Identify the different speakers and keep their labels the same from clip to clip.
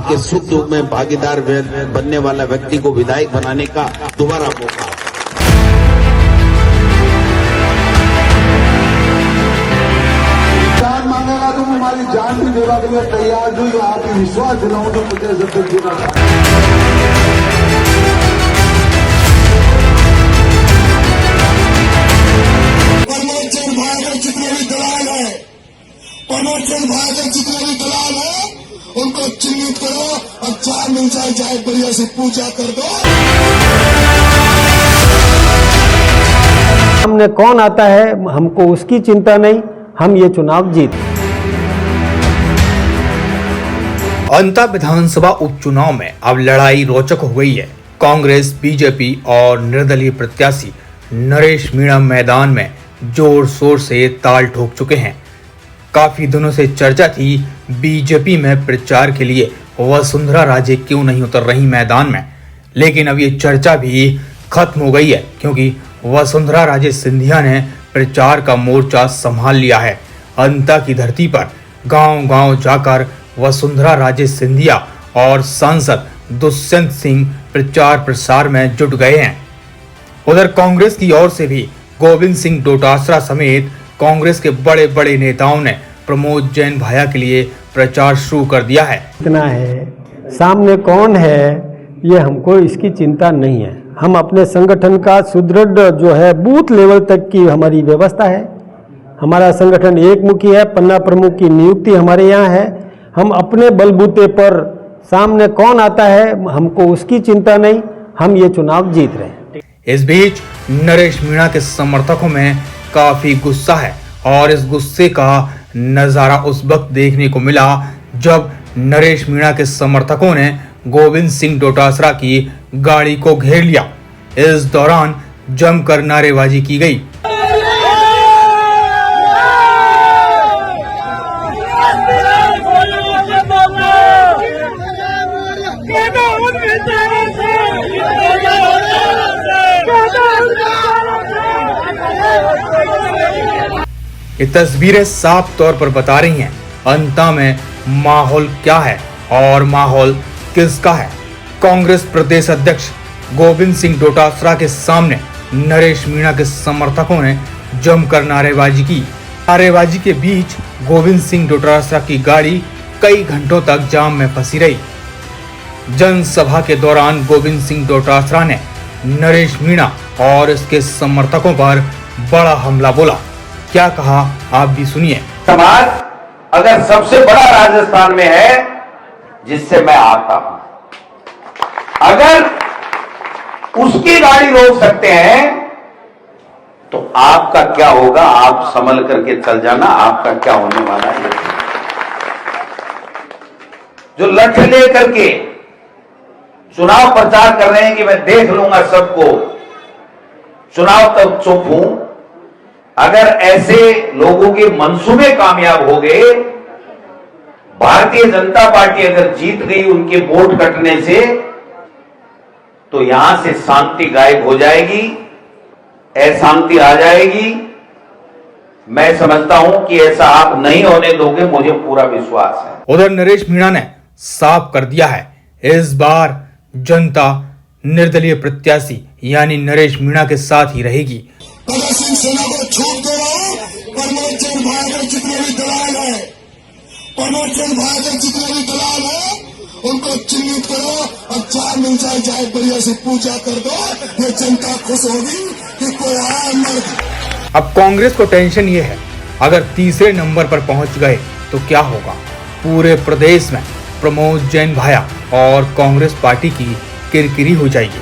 Speaker 1: आपके सुख दुख में भागीदार बनने वाला व्यक्ति को विधायक बनाने का दोबारा मौका।
Speaker 2: जान मांगेगा तो हमारी जान भी देने के लिए तैयार हूँ। आप विश्वास दिलाऊं तो मुझे जब जीना
Speaker 3: प्रमोशन भाग जितने भी दलाल है उनको चिन्हित करो और 4 मिल जाए बढ़िया से पूजा कर दो।
Speaker 4: सामने कौन आता है हमको उसकी चिंता नहीं, हम ये चुनाव जीत।
Speaker 5: अंता विधानसभा उपचुनाव में अब लड़ाई रोचक हो गई है। कांग्रेस, बीजेपी और निर्दलीय प्रत्याशी नरेश मीणा मैदान में जोर शोर से ताल ठोक चुके हैं। काफी दिनों से चर्चा थी बीजेपी में प्रचार के लिए वसुंधरा राजे क्यों नहीं उतर रही मैदान में, लेकिन अब ये चर्चा भी खत्म हो गई है क्योंकि वसुंधरा राजे सिंधिया ने प्रचार का मोर्चा संभाल लिया है। अंता की धरती पर गांव-गांव जाकर वसुंधरा राजे सिंधिया और सांसद दुष्यंत सिंह प्रचार प्रसार में जुट गए हैं। उधर कांग्रेस की ओर से भी गोविंद सिंह डोटासरा समेत कांग्रेस के बड़े बड़े नेताओं ने प्रमोद जैन भाया के लिए प्रचार शुरू कर दिया है।
Speaker 4: इतना है, सामने कौन है ये हमको इसकी चिंता नहीं है। हम अपने संगठन का सुदृढ़ जो है बूथ लेवल तक की हमारी व्यवस्था है। हमारा संगठन एक मुखी है, पन्ना प्रमुख की नियुक्ति हमारे यहाँ है। हम अपने बलबूते पर सामने कौन आता है हमको उसकी चिंता नहीं, हम ये चुनाव जीत रहे हैं।
Speaker 5: इस बीच नरेश मीणा के समर्थकों में काफी गुस्सा है और इस गुस्से का नजारा उस वक्त देखने को मिला जब नरेश मीणा के समर्थकों ने गोविंद सिंह डोटासरा की गाड़ी को घेर लिया। इस दौरान जमकर नारेबाजी की गई। ये तस्वीरें साफ तौर पर बता रही हैं अंता में माहौल क्या है और माहौल किसका है। कांग्रेस प्रदेश अध्यक्ष गोविंद सिंह डोटासरा के सामने नरेश मीणा के समर्थकों ने जमकर नारेबाजी की। नारेबाजी के बीच गोविंद सिंह डोटासरा की गाड़ी कई घंटों तक जाम में फंसी रही। जनसभा के दौरान गोविंद सिंह डोटासरा ने नरेश मीणा और इसके समर्थकों पर बड़ा हमला बोला। क्या कहा आप भी सुनिए।
Speaker 6: समाज अगर सबसे बड़ा राजस्थान में है जिससे मैं आता हूं, अगर उसकी गाड़ी रोक सकते हैं तो आपका क्या होगा, आप संभल करके चल जाना, आपका क्या होने वाला है। जो लठ लेकर के चुनाव प्रचार कर रहे हैं कि मैं देख लूंगा सबको, चुनाव तक चुप हूं, अगर ऐसे लोगों के मंसूबे कामयाब हो गए, भारतीय जनता पार्टी अगर जीत गई उनके वोट कटने से, तो यहां से शांति गायब हो जाएगी, अशांति आ जाएगी। मैं समझता हूं कि ऐसा आप नहीं होने दोगे, मुझे पूरा विश्वास है।
Speaker 5: उधर नरेश मीणा ने साफ कर दिया है इस बार जनता निर्दलीय प्रत्याशी यानी नरेश मीणा के साथ ही रहेगी।
Speaker 3: भगत सिंह सेना को छूट दे रहा हूं। प्रमोशन भाग जितने भी दलाल है, प्रमोशन भाग जितने भी दलाल है उनको चिन्हित करो और 4 मिल जाए बढ़िया से पूजा कर दो। ये जनता खुश होगी कि कोई आया मर।
Speaker 5: अब कांग्रेस को टेंशन ये है अगर तीसरे नंबर पर पहुंच गए तो क्या होगा। पूरे प्रदेश में प्रमोद जैन भाया और कांग्रेस पार्टी की किरकिरी हो जाएगी।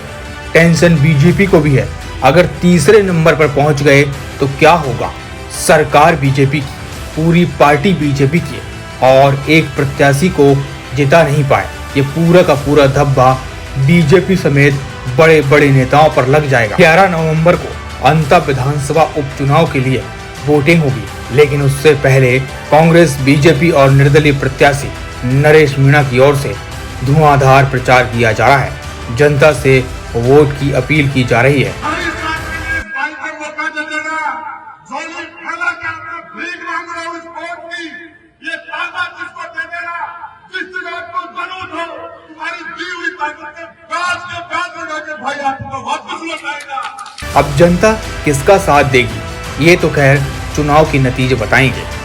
Speaker 5: टेंशन बीजेपी को भी है, अगर तीसरे नंबर पर पहुंच गए तो क्या होगा। सरकार बीजेपी की, पूरी पार्टी बीजेपी की और एक प्रत्याशी को जिता नहीं पाए, ये पूरा का पूरा धब्बा बीजेपी समेत बड़े बड़े नेताओं पर लग जाएगा। 11 नवंबर को अंता विधानसभा उपचुनाव के लिए वोटिंग होगी, लेकिन उससे पहले कांग्रेस, बीजेपी और निर्दलीय प्रत्याशी नरेश मीणा की ओर से धुआंधार प्रचार किया जा रहा है। जनता से वोट की अपील की जा रही है।
Speaker 3: ये ताकत जिसको दे देना, जिस जगह को जरूरत हो
Speaker 5: अब जनता किसका साथ देगी ये तो खैर चुनाव के नतीजे बताएंगे।